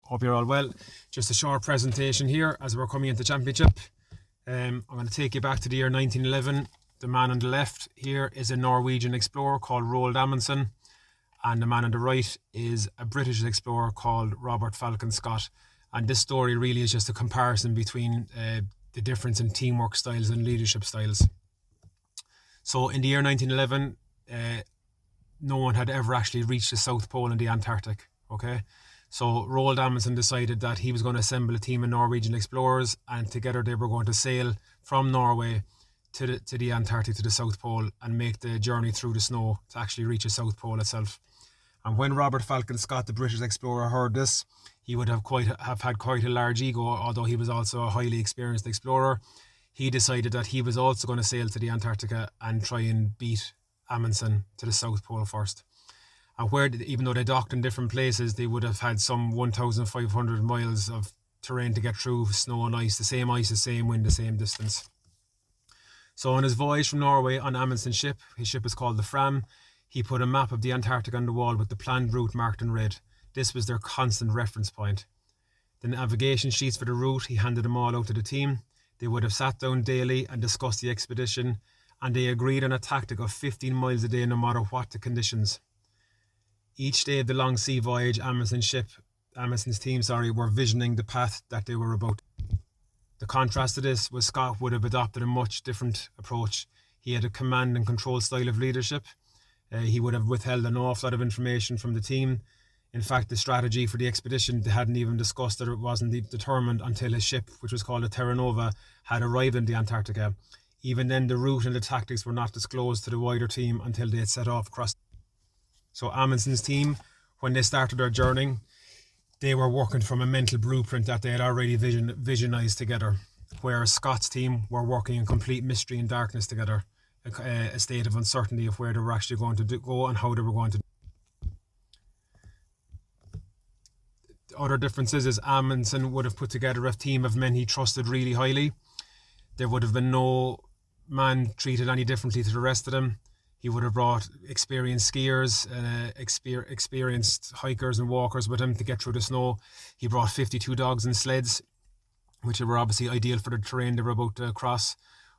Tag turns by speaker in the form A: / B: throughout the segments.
A: Hope you're all well. Just a short presentation here as we're coming into championship. I'm going to take you back to the year 1911. The man on the left here is a Norwegian explorer called Roald Amundsen, and the man on the right is a British explorer called Robert Falcon Scott. And this story really is just a comparison between the difference in teamwork styles and leadership styles. So in the year 1911, no one had ever actually reached the South Pole and the Antarctic. Okay, so Roald Amundsen decided that he was going to assemble a team of Norwegian explorers, and together they were going to sail from Norway to the Antarctic, to the South Pole, and make the journey through the snow to actually reach the South Pole itself. And when Robert Falcon Scott, the British explorer, heard this, he would have had quite a large ego, although he was also a highly experienced explorer. He decided that he was also going to sail to the Antarctica and try and beat Amundsen to the South Pole first. And even though they docked in different places, they would have had some 1,500 miles of terrain to get through, snow and ice, the same wind, the same distance. So on his voyage from Norway on Amundsen's ship, his ship is called the Fram, he put a map of the Antarctic on the wall with the planned route marked in red. This was their constant reference point. The navigation sheets for the route, he handed them all out to the team. They would have sat down daily and discussed the expedition, and they agreed on a tactic of 15 miles a day no matter what the conditions. Each day of the long sea voyage, Amundsen's team were visioning the path that they were about. The contrast to this was Scott would have adopted a much different approach. He had a command and control style of leadership. He would have withheld an awful lot of information from the team. In fact, the strategy for the expedition they hadn't even discussed, that it wasn't determined until his ship, which was called the Terra Nova, had arrived in the Antarctica. Even then, the route and the tactics were not disclosed to the wider team until they had set off across. So Amundsen's team, when they started their journey, they were working from a mental blueprint that they had already visionized together, whereas Scott's team were working in complete mystery and darkness together, a state of uncertainty of where they were actually going to go and how they were going to. The other differences is Amundsen would have put together a team of men he trusted really highly. There would have been no man treated any differently to the rest of them. He would have brought experienced skiers, experienced hikers and walkers with him to get through the snow. He brought 52 dogs and sleds, which were obviously ideal for the terrain they were about to cross.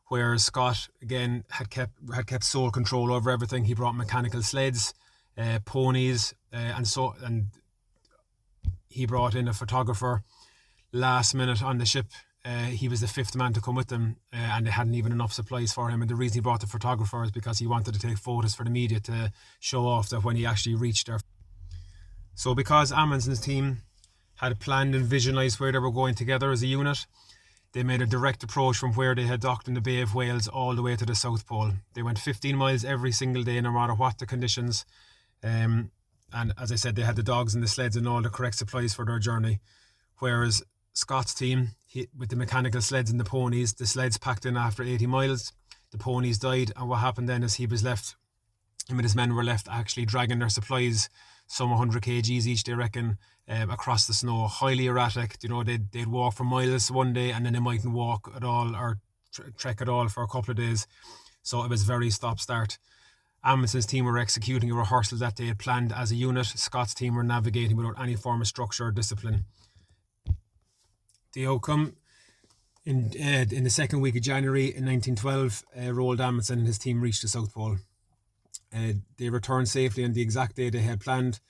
A: Whereas Scott, again, had kept sole control over everything. He brought mechanical sleds, ponies, and he brought in a photographer last minute on the ship. He was the fifth man to come with them, and they hadn't even enough supplies for him. And the reason he brought the photographer is because he wanted to take photos for the media to show off that when he actually reached there. So because Amundsen's team had planned and visualized where they were going together as a unit, they made a direct approach from where they had docked in the Bay of Whales all the way to the South Pole. They went 15 miles every single day, no matter what the conditions. And as I said, they had the dogs and the sleds and all the correct supplies for their journey. Whereas Scott's team, with the mechanical sleds and the ponies, the sleds packed in after 80 miles, the ponies died, and what happened then is him and his men were left actually dragging their supplies, some 100 kgs each, they reckon, across the snow. Highly erratic. They'd walk for miles one day, and then they mightn't walk at all or trek at all for a couple of days. So it was very stop-start. Amundsen's team were executing a rehearsal that they had planned as a unit. Scott's team were navigating without any form of structure or discipline. The outcome, in the second week of January in 1912, Roald Amundsen and his team reached the South Pole. They returned safely on the exact day they had planned,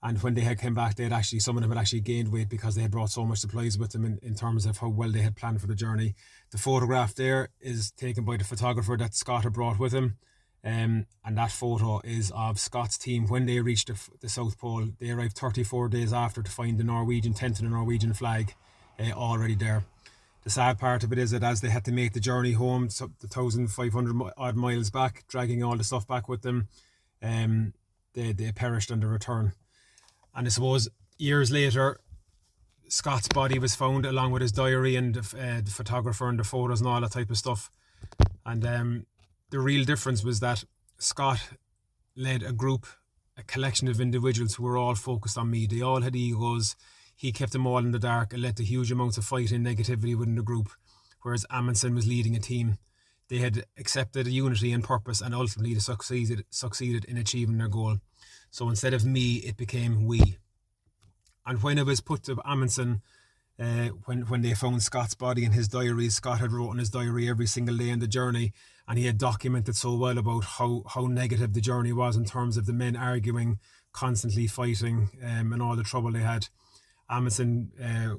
A: and when they had come back, some of them had actually gained weight because they had brought so much supplies with them in terms of how well they had planned for the journey. The photograph there is taken by the photographer that Scott had brought with him, and that photo is of Scott's team when they reached the South Pole. They arrived 34 days after to find the Norwegian tent and the Norwegian flag already there. The sad part of it is that as they had to make the journey home, the 1,500 odd miles back, dragging all the stuff back with them, they perished on the return. And I suppose years later, Scott's body was found along with his diary and the photographer and the photos and all that type of stuff. And the real difference was that Scott led a collection of individuals who were all focused on me. They all had egos. He kept them all in the dark and led to huge amounts of fighting and negativity within the group, whereas Amundsen was leading a team. They had accepted a unity and purpose and ultimately succeeded in achieving their goal. So instead of me, it became we. And when it was put to Amundsen, when they found Scott's body in his diary, Scott had wrote in his diary every single day in the journey, and he had documented so well about how negative the journey was in terms of the men arguing, constantly fighting, and all the trouble they had. Amundsen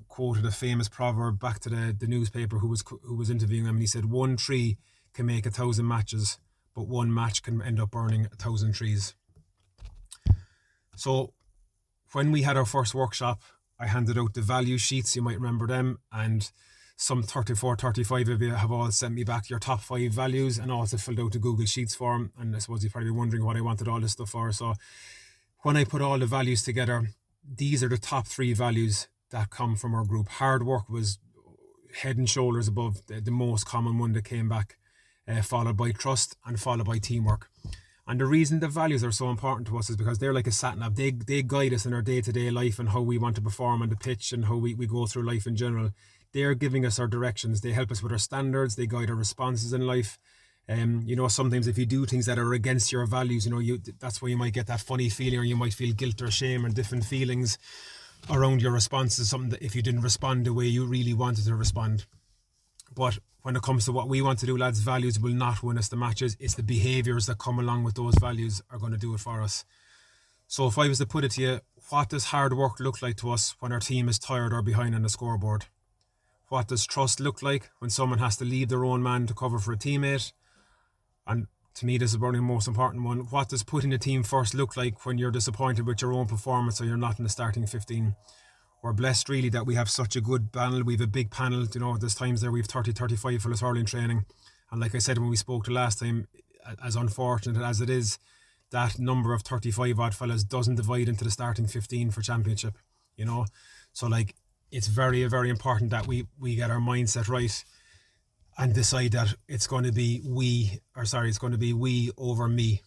A: quoted a famous proverb back to the newspaper who was interviewing him, and he said, "One tree can make 1,000 matches, but one match can end up burning 1,000 trees." So when we had our first workshop, I handed out the value sheets, you might remember them, and some 34, 35 of you have all sent me back your top 5 values, and also filled out the Google Sheets form. And I suppose you're probably wondering what I wanted all this stuff for. So when I put all the values together, these are the top 3 values that come from our group. Hard work was head and shoulders above the most common one that came back, followed by trust and followed by teamwork. And the reason the values are so important to us is because they're like a sat-nav. They guide us in our day-to-day life and how we want to perform on the pitch and how we go through life in general. They're giving us our directions. They help us with our standards. They guide our responses in life. Sometimes if you do things that are against your values, that's where you might get that funny feeling, or you might feel guilt or shame or different feelings around your responses. Something that if you didn't respond the way you really wanted to respond. But when it comes to what we want to do, lads, values will not win us the matches. It's the behaviours that come along with those values are going to do it for us. So if I was to put it to you, what does hard work look like to us when our team is tired or behind on the scoreboard? What does trust look like when someone has to leave their own man to cover for a teammate? And to me, this is probably the most important one. What does putting the team first look like when you're disappointed with your own performance or you're not in the starting 15? We're blessed really that we have such a good panel. We have a big panel, there's times there we have 30, 35 fellas hurling training. And like I said, when we spoke the last time, as unfortunate as it is, that number of 35 odd fellas doesn't divide into the starting 15 for championship, So it's very, very important that we get our mindset right and decide that it's going to be we over me.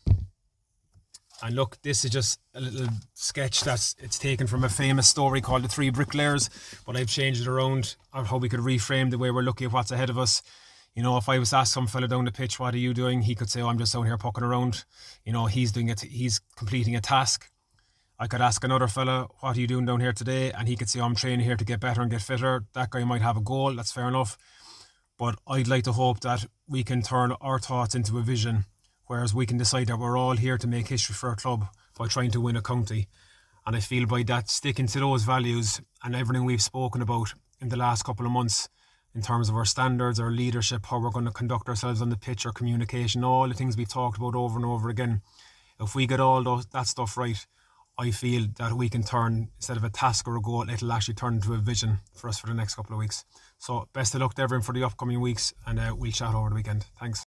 A: And look, this is just a little sketch it's taken from a famous story called The Three Bricklayers, but I've changed it around on how we could reframe the way we're looking at what's ahead of us. If I was to ask some fella down the pitch, what are you doing? He could say, I'm just down here poking around. He's doing it. He's completing a task. I could ask another fella, what are you doing down here today? And he could say, I'm training here to get better and get fitter. That guy might have a goal. That's fair enough. But I'd like to hope that we can turn our thoughts into a vision, whereas we can decide that we're all here to make history for our club by trying to win a county. And I feel by that, sticking to those values and everything we've spoken about in the last couple of months, in terms of our standards, our leadership, how we're going to conduct ourselves on the pitch, our communication, all the things we've talked about over and over again. If we get all that stuff right, I feel that we can turn, instead of a task or a goal, it'll actually turn into a vision for us for the next couple of weeks. So best of luck to everyone for the upcoming weeks, and we'll chat over the weekend. Thanks.